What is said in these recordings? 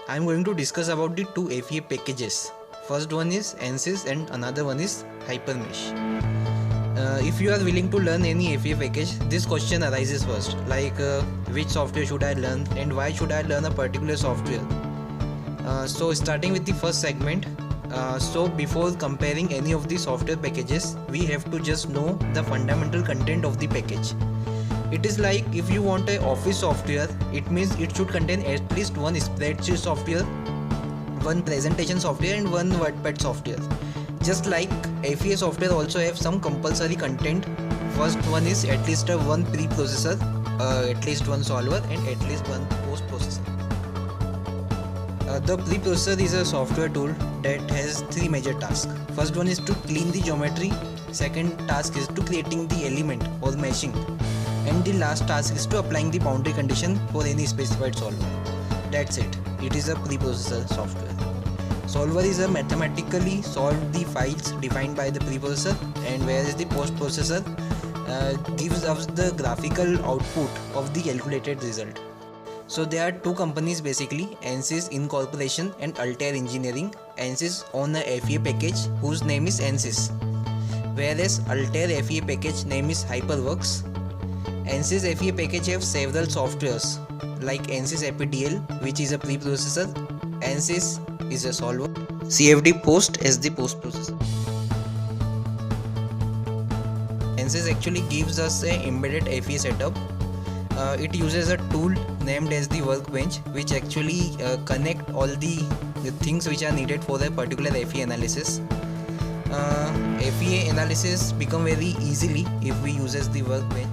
I am going to discuss about the two FEA packages. First one is ANSYS and another one is HyperMesh. If you are willing to learn any FEA package, this question arises first, like which software should I learn and why should I learn a particular software. So starting with the first segment, so before comparing any of the software packages, we have to just know the fundamental content of the package. It is like if you want a office software, it means it should contain at least one spreadsheet software, one presentation software and one WordPad software. Just like FEA software also have some compulsory content. First one is at least one preprocessor, at least one solver and at least one post processor. The preprocessor is a software tool that has three major tasks. First one is to clean the geometry, second task is to creating the element or meshing, and the last task is to applying the boundary condition for any specified solver. That's it. It is a preprocessor software. Solver is a mathematically solve the files defined by the preprocessor, and whereas the post processor gives us the graphical output of the calculated result. So there are two companies basically, ANSYS Incorporation and Altair Engineering. ANSYS own a FEA package whose name is ANSYS, whereas Altair FEA package name is HyperWorks. ANSYS FEA package have several softwares like ANSYS APDL, which is a preprocessor, ANSYS is a solver, CFD Post as the post processor. ANSYS actually gives us a embedded FEA setup. It uses a tool named as the workbench, which actually connect all the things which are needed for a particular FEA analysis. FEA analysis become very easily if we uses the workbench.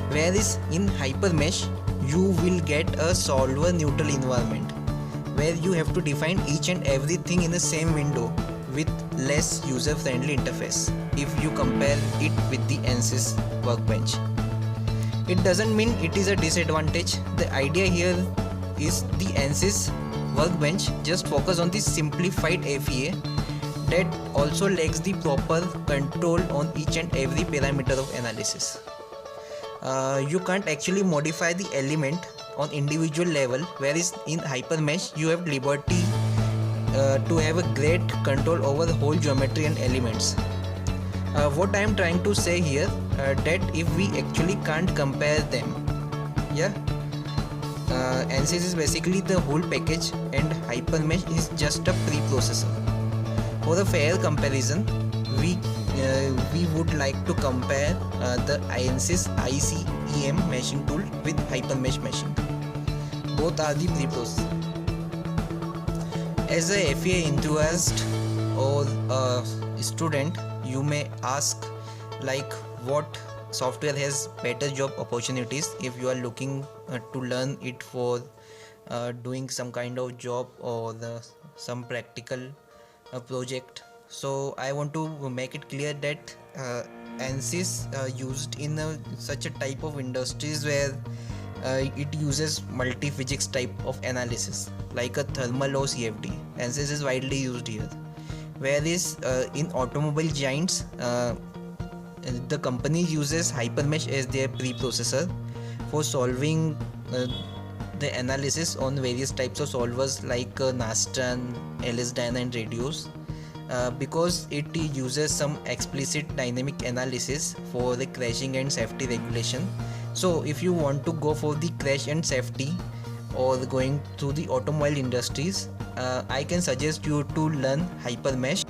Whereas in HyperMesh, you will get a solver neutral environment where you have to define each and everything in the same window with less user friendly interface if you compare it with the ANSYS workbench. It doesn't mean it is a disadvantage. The idea here is the ANSYS workbench just focus on the simplified FEA that also lacks the proper control on each and every parameter of analysis. You can't actually modify the element on individual level, whereas in HyperMesh you have liberty to have a great control over the whole geometry and elements. What I am trying to say here, that if we actually can't compare them, ANSYS is basically the whole package and HyperMesh is just a preprocessor. For a fair comparison, we would like to compare the ANSYS ICEM meshing tool with HyperMesh meshing. Both are the preprocessor. As a FEA enthusiast or a student, you may ask like what software has better job opportunities if you are looking to learn it for doing some kind of job or some practical project. So I want to make it clear that ANSYS used in such a type of industries where it uses multi-physics type of analysis like a thermal or CFD. ANSYS is widely used here. Whereas in automobile giants, the company uses HyperMesh as their preprocessor for solving the analysis on various types of solvers like Nastran, LSDyn and radios. Because it uses some explicit dynamic analysis for the crashing and safety regulation. So if you want to go for the crash and safety or going to the automobile industries, I can suggest you to learn HyperMesh.